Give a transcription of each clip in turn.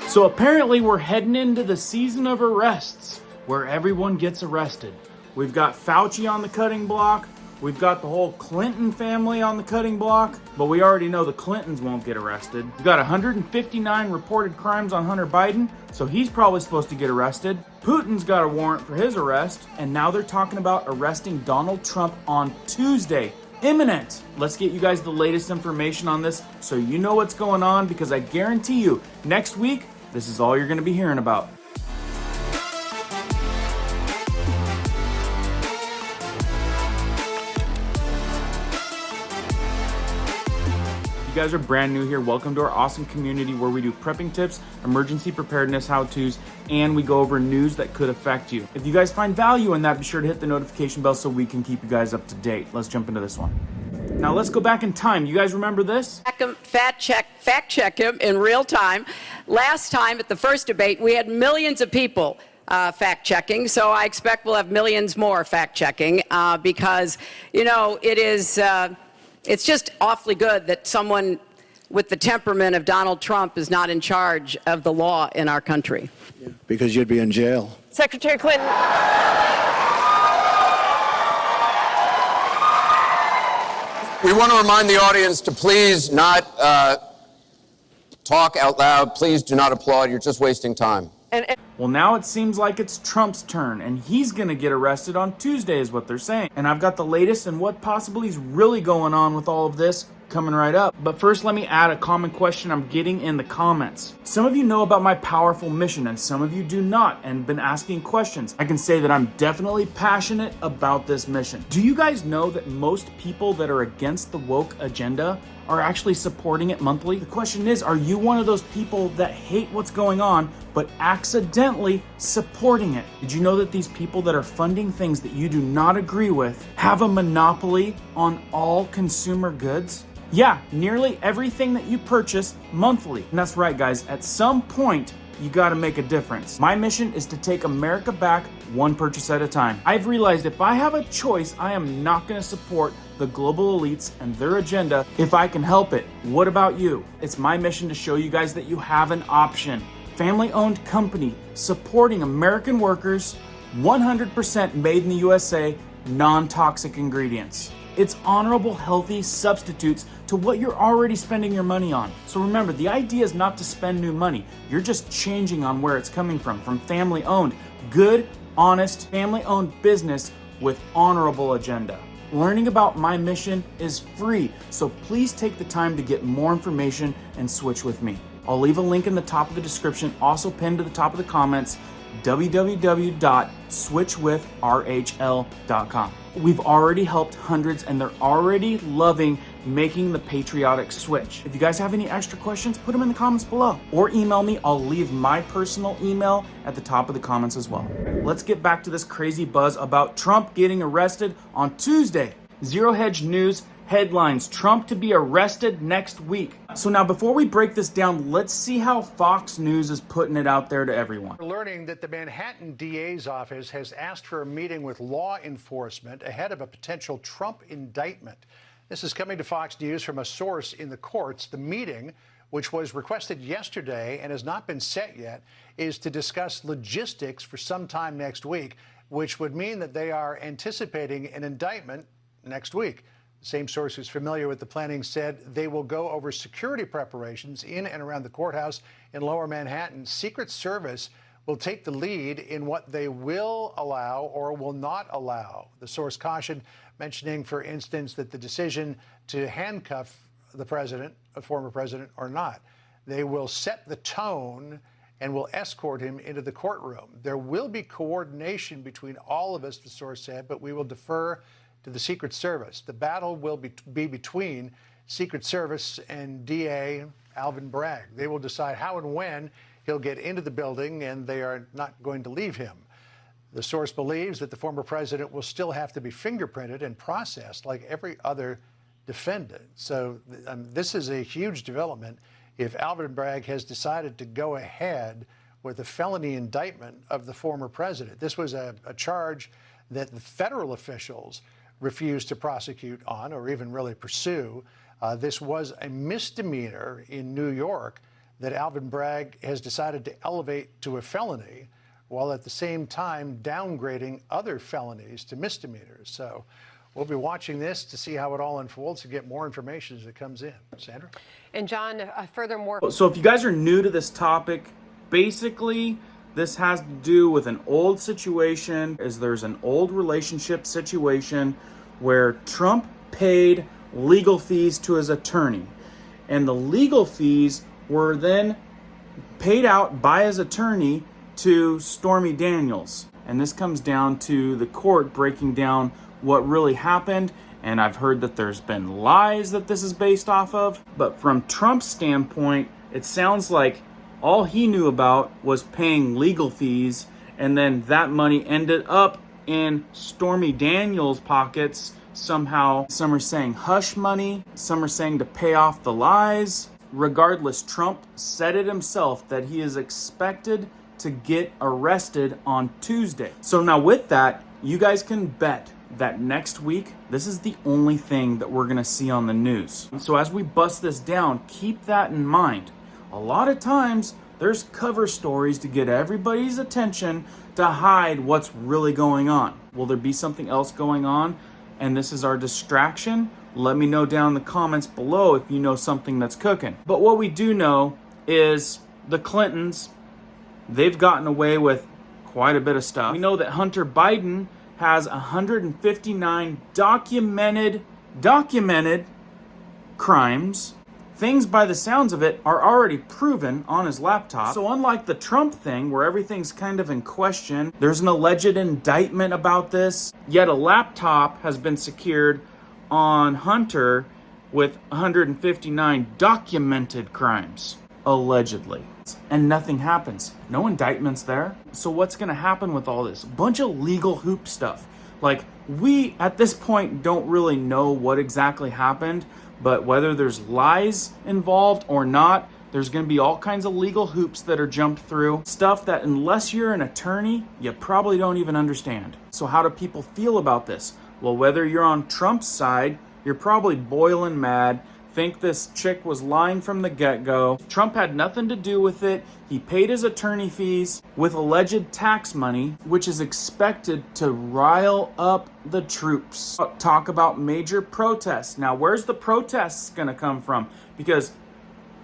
So apparently we're heading into the season of arrests, where everyone gets arrested. We've got Fauci on the cutting block. We've got the whole Clinton family on the cutting block, but we already know the Clintons won't get arrested. We've got 159 reported crimes on Hunter Biden, so he's probably supposed to get arrested. Putin's got a warrant for his arrest, and now they're talking about arresting Donald Trump on Tuesday. Imminent. Let's get you guys the latest information on this so you know what's going on, because I guarantee you, next week, this is all you're going to be hearing about. If you guys are brand new here, welcome to our awesome community where we do prepping tips, emergency preparedness how-tos, and we go over news that could affect you. If you guys find value in that, be sure to hit the notification bell so we can keep you guys up to date. Let's jump into this one. Now let's go back in time. You guys remember this? Fact check him in real time. Last time at the first debate, we had millions of people fact checking, so I expect we'll have millions more fact checking because, you know, it's just awfully good that someone with the temperament of Donald Trump is not in charge of the law in our country. Yeah, because you'd be in jail. Secretary Clinton. We want to remind the audience to please not talk out loud. Please do not applaud. You're just wasting time. Well, now it seems like it's Trump's turn, and he's going to get arrested on Tuesday is what they're saying. And I've got the latest and what possibly is really going on with all of this coming right up. But first, let me add a common question I'm getting in the comments. Some of you know about my powerful mission, and some of you do not, and been asking questions. I can say that I'm definitely passionate about this mission. Do you guys know that most people that are against the woke agenda are actually supporting it monthly? The question is, are you one of those people that hate what's going on, but accidentally supporting it? Did you know that these people that are funding things that you do not agree with have a monopoly on all consumer goods? Yeah, nearly everything that you purchase monthly. And that's right, guys, at some point, you gotta make a difference. My mission is to take America back one purchase at a time. I've realized if I have a choice, I am not gonna support the global elites and their agenda if I can help it. What about you? It's my mission to show you guys that you have an option. Family-owned company supporting American workers, 100% made in the USA, non-toxic ingredients. It's honorable, healthy substitutes to what you're already spending your money on. So remember, the idea is not to spend new money. You're just changing on where it's coming from family-owned. Good, honest, family-owned business with honorable agenda. Learning about my mission is free, so please take the time to get more information and switch with me. I'll leave a link in the top of the description, also pinned to the top of the comments, www.switchwithrhl.com. We've already helped hundreds, and they're already loving making the patriotic switch. If you guys have any extra questions, put them in the comments below or email me. I'll leave my personal email at the top of the comments as well. Let's get back to this crazy buzz about Trump getting arrested on Tuesday. Zero Hedge News headlines, Trump to be arrested next week. So now before we break this down, let's see how Fox News is putting it out there to everyone. We're learning that the Manhattan DA's office has asked for a meeting with law enforcement ahead of a potential Trump indictment. This is coming to Fox News from a source in the courts. The meeting, which was requested yesterday and has not been set yet, is to discuss logistics for sometime next week, which would mean that they are anticipating an indictment next week. The same source who's familiar with the planning said they will go over security preparations in and around the courthouse in Lower Manhattan. Secret Service will take the lead in what they will allow or will not allow. The source cautioned, mentioning, for instance, that the decision to handcuff the president, a former president, or not, they will set the tone and will escort him into the courtroom. There will be coordination between all of us, the source said, but we will defer to the Secret Service. The battle will be between Secret Service and DA Alvin Bragg. They will decide how and when he'll get into the building, and they are not going to leave him. The source believes that the former president will still have to be fingerprinted and processed like every other defendant. So this is a huge development if Alvin Bragg has decided to go ahead with a felony indictment of the former president. This was a charge that the federal officials refused to prosecute on or even really pursue. This was a misdemeanor in New York that Alvin Bragg has decided to elevate to a felony, while at the same time downgrading other felonies to misdemeanors. So we'll be watching this to see how it all unfolds and get more information as it comes in. Sandra? And John, furthermore... So if you guys are new to this topic, basically this has to do with an old situation. There's an old relationship situation where Trump paid legal fees to his attorney, and the legal fees were then paid out by his attorney to Stormy Daniels. And this comes down to the court breaking down what really happened, and I've heard that there's been lies that this is based off of. But from Trump's standpoint, it sounds like all he knew about was paying legal fees, and then that money ended up in Stormy Daniels' pockets somehow. Some are saying hush money, some are saying to pay off the lies. Regardless, Trump said it himself that he is expected to get arrested on Tuesday. So now with that, you guys can bet that next week, this is the only thing that we're gonna see on the news. So as we bust this down, keep that in mind. A lot of times, there's cover stories to get everybody's attention to hide what's really going on. Will there be something else going on, and this is our distraction? Let me know down in the comments below if you know something that's cooking. But what we do know is the Clintons, they've gotten away with quite a bit of stuff. We know that Hunter Biden has 159 documented crimes. Things, by the sounds of it, are already proven on his laptop. So unlike the Trump thing, where everything's kind of in question, there's an alleged indictment about this, yet a laptop has been secured on Hunter with 159 documented crimes, allegedly. And nothing happens. No indictments there. So what's gonna happen with all this? A bunch of legal hoop stuff. Like, we, at this point, don't really know what exactly happened, but whether there's lies involved or not, there's gonna be all kinds of legal hoops that are jumped through. Stuff that, unless you're an attorney, you probably don't even understand. So how do people feel about this? Well, whether you're on Trump's side, you're probably boiling mad, think this chick was lying from the get-go. Trump had nothing to do with it. He paid his attorney fees with alleged tax money, which is expected to rile up the troops. Talk about major protests. Now, where's the protests gonna come from? Because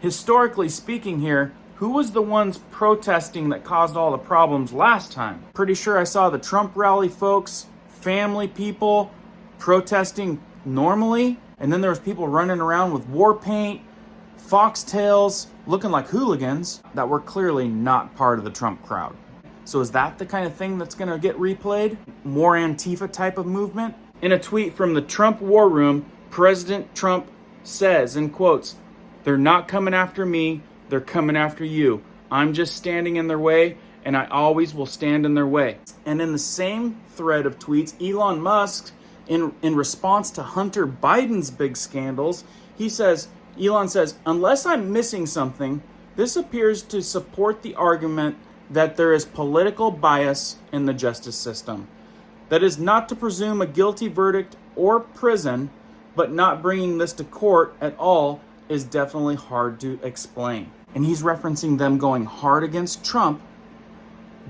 historically speaking here, who was the ones protesting that caused all the problems last time? Pretty sure I saw the Trump rally folks, family people protesting normally. And then there was people running around with war paint, foxtails, looking like hooligans that were clearly not part of the Trump crowd. So is that the kind of thing that's gonna get replayed? More Antifa type of movement? In a tweet from the Trump War Room, President Trump says, in quotes, "They're not coming after me, they're coming after you. I'm just standing in their way, and I always will stand in their way." And in the same thread of tweets, Elon Musk, in response to Hunter Biden's big scandals, Elon says, "Unless I'm missing something, this appears to support the argument that there is political bias in the justice system. That is not to presume a guilty verdict or prison, but not bringing this to court at all is definitely hard to explain." And he's referencing them going hard against Trump,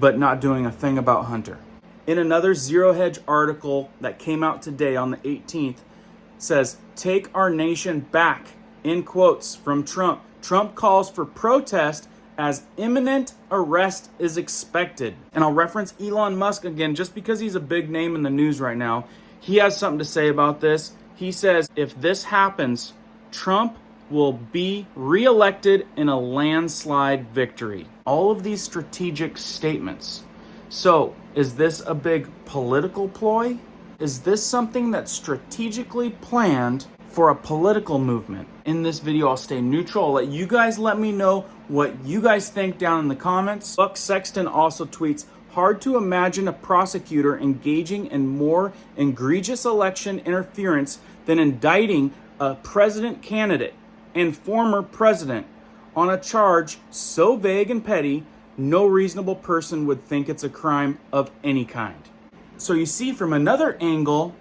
but not doing a thing about Hunter. In another Zero Hedge article that came out today on the 18th, says, "Take our nation back," in quotes from Trump. Trump calls for protest as imminent arrest is expected. And I'll reference Elon Musk again, just because he's a big name in the news right now. He has something to say about this. He says, if this happens, Trump will be reelected in a landslide victory. All of these strategic statements. So, is this a big political ploy? Is this something that's strategically planned for a political movement? In this video, I'll stay neutral. I'll let you guys let me know what you guys think down in the comments. Buck Sexton also tweets, "Hard to imagine a prosecutor engaging in more egregious election interference than indicting a president candidate and former president on a charge so vague and petty, no reasonable person would think it's a crime of any kind." So you see, from another angle,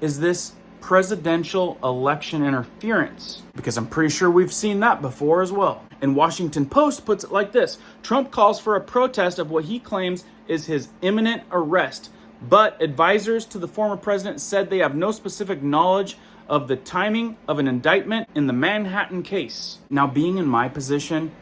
is this presidential election interference, because I'm pretty sure we've seen that before as well. And Washington Post puts it like this: Trump calls for a protest of what he claims is his imminent arrest, but advisors to the former president said they have no specific knowledge of the timing of an indictment in the Manhattan case. Now, being in my position,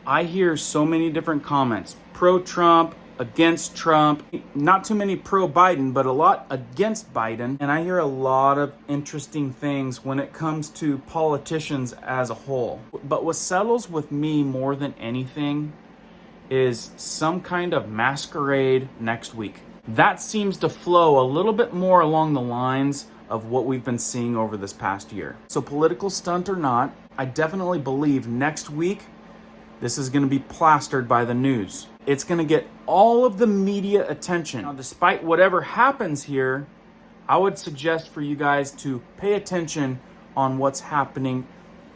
I hear so many different comments, pro-Trump, against Trump, not too many pro-Biden, but a lot against Biden. And I hear a lot of interesting things when it comes to politicians as a whole. But what settles with me more than anything is some kind of masquerade next week. That seems to flow a little bit more along the lines of what we've been seeing over this past year. So political stunt or not, I definitely believe next week this is going to be plastered by the news. It's going to get all of the media attention. Now, despite whatever happens here, I would suggest for you guys to pay attention on what's happening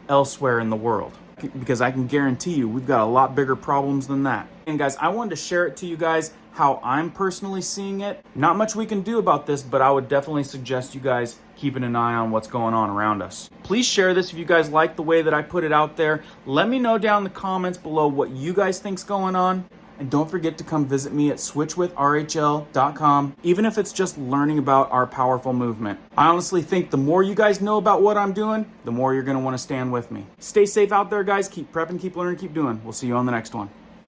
elsewhere in the world, because I can guarantee you we've got a lot bigger problems than that. And guys, I wanted to share it to you guys how I'm personally seeing it. Not much we can do about this, but I would definitely suggest you guys keeping an eye on what's going on around us. Please share this if you guys like the way that I put it out there. Let me know down in the comments below what you guys think's going on. And don't forget to come visit me at switchwithrhl.com, even if it's just learning about our powerful movement. I honestly think the more you guys know about what I'm doing, the more you're going to want to stand with me. Stay safe out there, guys. Keep prepping, keep learning, keep doing. We'll see you on the next one.